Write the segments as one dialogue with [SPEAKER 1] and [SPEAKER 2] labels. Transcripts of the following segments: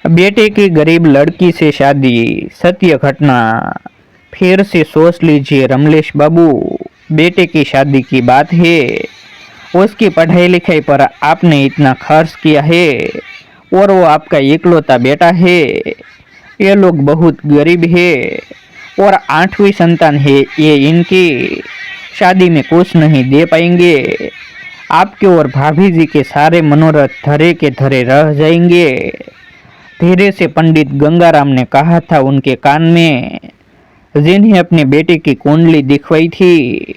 [SPEAKER 1] बेटे की गरीब लड़की से शादी, सत्य घटना। फिर से सोच लीजिए रमलेश बाबू, बेटे की शादी की बात है। उसकी पढ़ाई लिखाई पर आपने इतना खर्च किया है और वो आपका इकलौता बेटा है। ये लोग बहुत गरीब है और 8वीं संतान है ये इनकी। शादी में कुछ नहीं दे पाएंगे। आपके और भाभी जी के सारे मनोरथ धरे के धरे रह जाएंगे। धीरे से पंडित गंगाराम ने कहा था उनके कान में, जिन्हें अपने बेटे की कुंडली दिखवाई थी।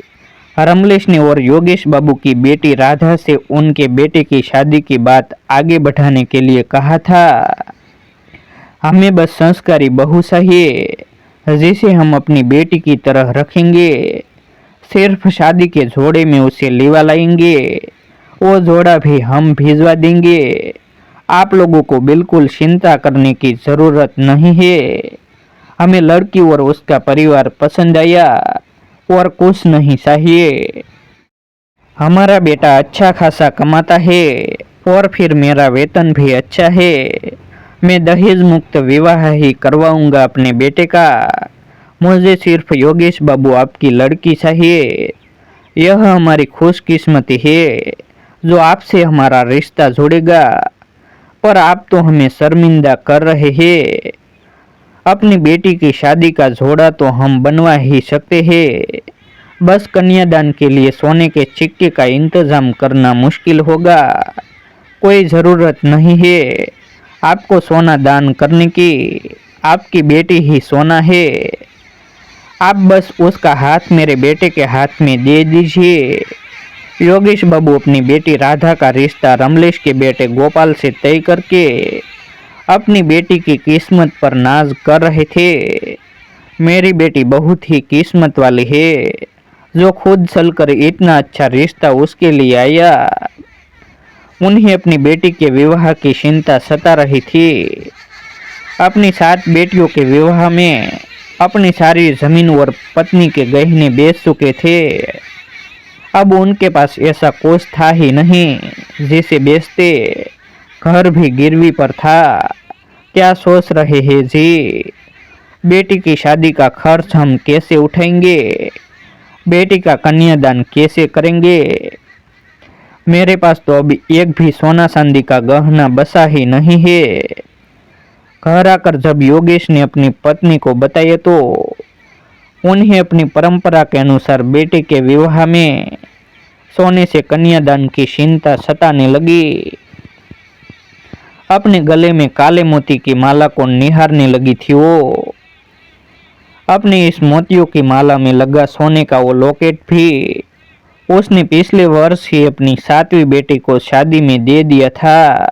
[SPEAKER 1] रमलेश ने और योगेश बाबू की बेटी राधा से उनके बेटे की शादी की बात आगे बढ़ाने के लिए कहा था। हमें बस संस्कारी बहू चाहिए जिसे हम अपनी बेटी की तरह रखेंगे। सिर्फ शादी के जोड़े में उसे लेवा लाएंगे, वो जोड़ा भी हम भिजवा देंगे। आप लोगों को बिल्कुल चिंता करने की जरूरत नहीं है। हमें लड़की और उसका परिवार पसंद आया और कुछ नहीं चाहिए। हमारा बेटा अच्छा खासा कमाता है और फिर मेरा वेतन भी अच्छा है। मैं दहेज मुक्त विवाह ही करवाऊंगा अपने बेटे का। मुझे सिर्फ योगेश बाबू आपकी लड़की चाहिए। यह हमारी खुशकिस्मती है जो आपसे हमारा रिश्ता जोड़ेगा। पर आप तो हमें शर्मिंदा कर रहे हैं। अपनी बेटी की शादी का जोड़ा तो हम बनवा ही सकते हैं, बस कन्यादान के लिए सोने के सिक्के का इंतजाम करना मुश्किल होगा। कोई ज़रूरत नहीं है आपको सोना दान करने की, आपकी बेटी ही सोना है। आप बस उसका हाथ मेरे बेटे के हाथ में दे दीजिए। योगेश बाबू अपनी बेटी राधा का रिश्ता रमलेश के बेटे गोपाल से तय करके अपनी बेटी की किस्मत पर नाज कर रहे थे। मेरी बेटी बहुत ही किस्मत वाली है जो खुद चलकर इतना अच्छा रिश्ता उसके लिए आया। उन्हें अपनी बेटी के विवाह की चिंता सता रही थी। अपनी 7 बेटियों के विवाह में अपनी सारी जमीन और पत्नी के गहने बेच चुके थे। अब उनके पास ऐसा कुछ था ही नहीं जिसे बेचते। घर भी गिरवी पर था। क्या सोच रहे हैं जी? बेटी की शादी का खर्च हम कैसे उठाएंगे? बेटी का कन्यादान कैसे करेंगे? मेरे पास तो अभी एक भी सोना चांदी का गहना बचा ही नहीं है। घर आकर जब योगेश ने अपनी पत्नी को बताया तो उन्हें अपनी परंपरा के अनुसार बेटे के विवाह में सोने से कन्यादान की चिंता सताने लगी। अपने गले में काले मोती की माला को निहारने लगी थी वो। अपने इस मोतियों की माला में लगा सोने का वो लॉकेट भी उसने पिछले वर्ष ही अपनी 7वीं बेटी को शादी में दे दिया था।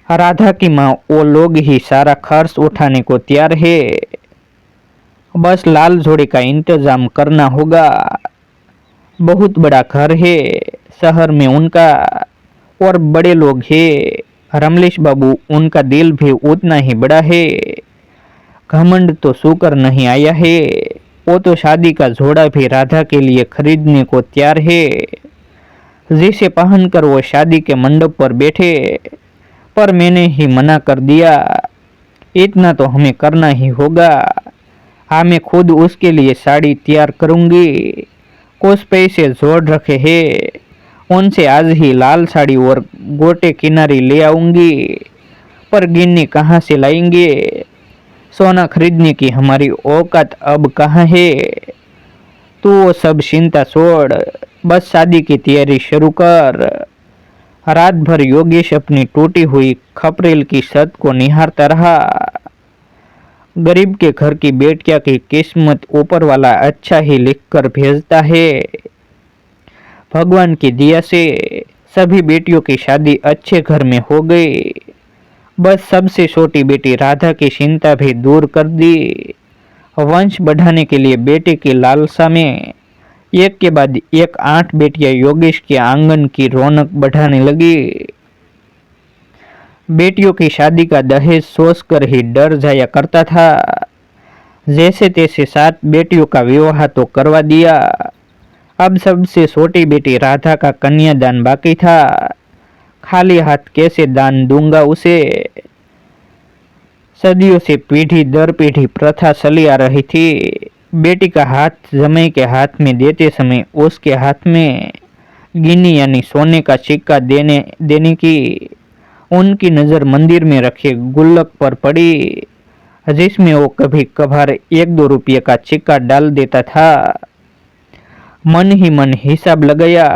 [SPEAKER 1] राधा की माँ वो लोग ही सारा खर्च उठाने को तैयार है। बस लाल जोड़े का इंतजाम करना होगा। बहुत बड़ा घर है शहर में उनका और बड़े लोग हैं। रमलेश बाबू उनका दिल भी उतना ही बड़ा है। घमंड तो सूकर नहीं आया है। वो तो शादी का जोड़ा भी राधा के लिए खरीदने को तैयार है जिसे पहनकर वो शादी के मंडप पर बैठे। पर मैंने ही मना कर दिया। इतना तो हमें करना ही होगा। हाँ, मैं खुद उसके लिए साड़ी तैयार करूंगी। कुछ पैसे जोड़ रखे हैं, उनसे आज ही लाल साड़ी और गोटे किनारी ले आऊंगी। पर गिन्नी कहाँ से लाएंगे? सोना खरीदने की हमारी औकात अब कहाँ है? तो वो सब चिंता छोड़, बस शादी की तैयारी शुरू कर। रात भर योगेश अपनी टूटी हुई खपरेल की छत को निहारता रहा। गरीब के घर की बेटिया की किस्मत ऊपर वाला अच्छा ही लिखकर भेजता है। भगवान की दया से सभी बेटियों की शादी अच्छे घर में हो गई। बस सबसे छोटी बेटी राधा की चिंता भी दूर कर दी। वंश बढ़ाने के लिए बेटे की लालसा में एक के बाद एक 8 बेटियां योगेश के आंगन की रौनक बढ़ाने लगी। बेटियों की शादी का दहेज सोचकर ही डर जाया करता था। जैसे तैसे 7 बेटियों का विवाह तो करवा दिया। अब सबसे छोटी बेटी राधा का कन्यादान बाकी था। खाली हाथ कैसे दान दूंगा उसे? सदियों से पीढ़ी दर पीढ़ी प्रथा चली आ रही थी। बेटी का हाथ जमाई के हाथ में देते समय उसके हाथ में गिनी यानी सोने का सिक्का देने की उनकी नज़र मंदिर में रखे गुल्लक पर पड़ी, जिसमें वो कभी कभार 1-2 रुपये का सिक्का डाल देता था। मन ही मन हिसाब लगाया,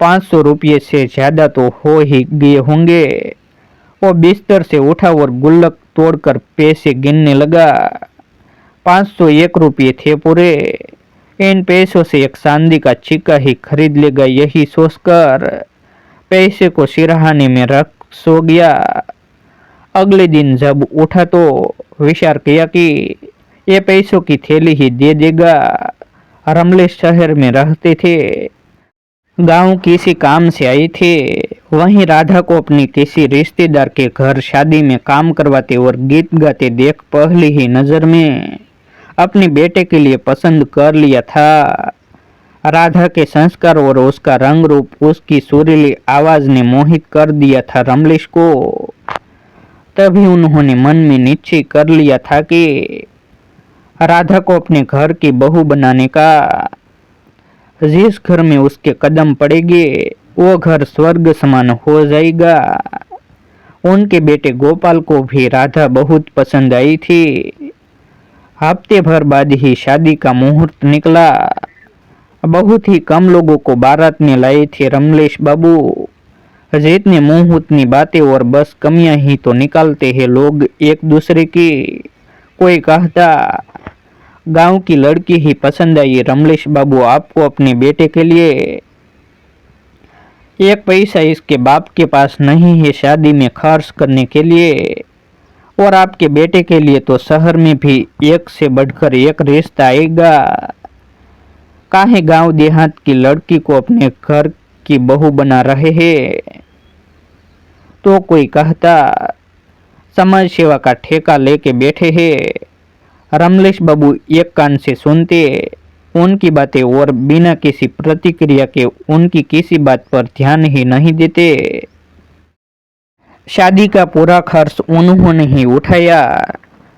[SPEAKER 1] 500 रुपये से ज्यादा तो हो ही गए होंगे। वो बिस्तर से उठा और गुल्लक तोड़कर पैसे गिनने लगा। 501 रुपये थे पूरे। इन पैसों से एक चांदी का सिक्का ही खरीद लेगा, यही सोचकर पैसे को सिरहाने में रख सो गया। अगले दिन जब उठा तो विचार किया कि ये पैसों की थैली ही दे देगा। रमलेश शहर में रहते थे, गांव किसी काम से आई थे। वहीं राधा को अपनी किसी रिश्तेदार के घर शादी में काम करवाते और गीत गाते देख पहली ही नजर में अपने बेटे के लिए पसंद कर लिया था। राधा के संस्कार और उसका रंग रूप, उसकी सुरीली आवाज ने मोहित कर दिया था रमलेश को। तभी उन्होंने मन में निश्चय कर लिया था कि राधा को अपने घर की बहू बनाने का। जिस घर में उसके कदम पड़ेंगे वो घर स्वर्ग समान हो जाएगा। उनके बेटे गोपाल को भी राधा बहुत पसंद आई थी। हफ्ते भर बाद ही शादी का मुहूर्त निकला। बहुत ही कम लोगों को बारात में लाए थे रमलेश बाबू। जितने मुंह उतनी बातें और बस कमियां ही तो निकालते हैं लोग एक दूसरे की। कोई कहता गांव की लड़की ही पसंद आई रमलेश बाबू आपको अपने बेटे के लिए। एक पैसा इसके बाप के पास नहीं है शादी में खर्च करने के लिए। और आपके बेटे के लिए तो शहर में भी एक से बढ़कर एक रिश्ता आएगा। काहे गांव देहात की लड़की को अपने घर की बहू बना रहे हैं। तो कोई कहता समाज सेवा का ठेका लेके बैठे हैं। रमलेश बाबू एक कान से सुनते उनकी बातें और बिना किसी प्रतिक्रिया के उनकी किसी बात पर ध्यान ही नहीं देते। शादी का पूरा खर्च उन्होंने ही उठाया।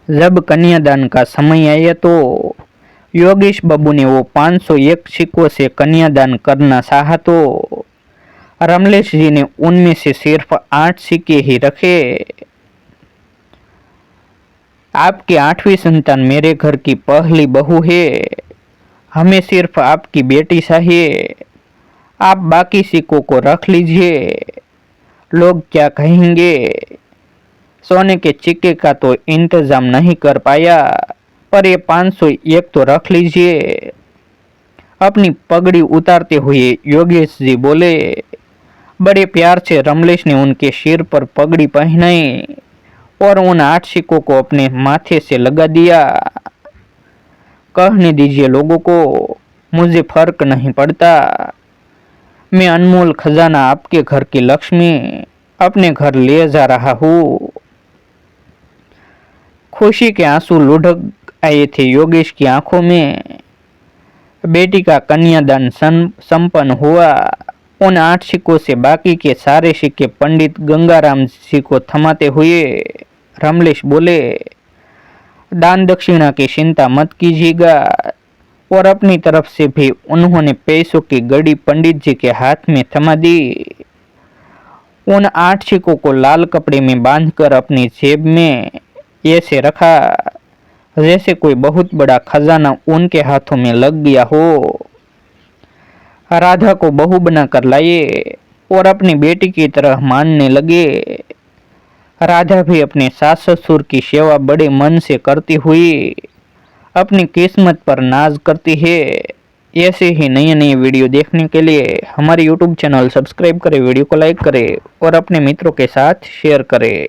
[SPEAKER 1] जब कन्यादान का समय आया तो योगेश बाबू ने वो 501 सिक्कों से कन्यादान करना चाहा तो रमलेश जी ने उनमें से सिर्फ 8 सिक्के ही रखे। आपकी 8वीं संतान मेरे घर की पहली बहू है। हमें सिर्फ आपकी बेटी चाहिए। आप बाकी सिक्कों को रख लीजिए। लोग क्या कहेंगे। सोने के सिक्के का तो इंतजाम नहीं कर पाया, पर ये 501 तो रख लीजिए। अपनी पगड़ी उतारते हुए योगेश जी बोले। बड़े प्यार से रमलेश ने उनके सिर पर पगड़ी पहनाई और उन 8 सिक्कों को अपने माथे से लगा दिया। कहने दीजिए लोगों को, मुझे फर्क नहीं पड़ता। मैं अनमोल खजाना आपके घर की लक्ष्मी अपने घर ले जा रहा हूँ। खुशी के आंसू लुढ़क आए थे योगेश की आंखों में। बेटी का कन्यादान संपन्न हुआ। उन 8 सिक्कों से बाकी के सारे सिक्के पंडित गंगाराम जी को थमाते हुए रमलेश बोले, दान दक्षिणा की चिंता मत कीजिएगा। और अपनी तरफ से भी उन्होंने पैसों की गड़ी पंडित जी के हाथ में थमा दी। उन 8 सिक्कों को लाल कपड़े में बांधकर अपनी जेब में ऐसे रखा जैसे कोई बहुत बड़ा खजाना उनके हाथों में लग गया हो। राधा को बहू बनाकर लाए और अपनी बेटी की तरह मानने लगे। राधा भी अपने सास ससुर की सेवा बड़े मन से करती हुई अपनी किस्मत पर नाज करती है। ऐसे ही नए नए वीडियो देखने के लिए हमारे YouTube चैनल सब्सक्राइब करें, वीडियो को लाइक करें और अपने मित्रों के साथ शेयर करें।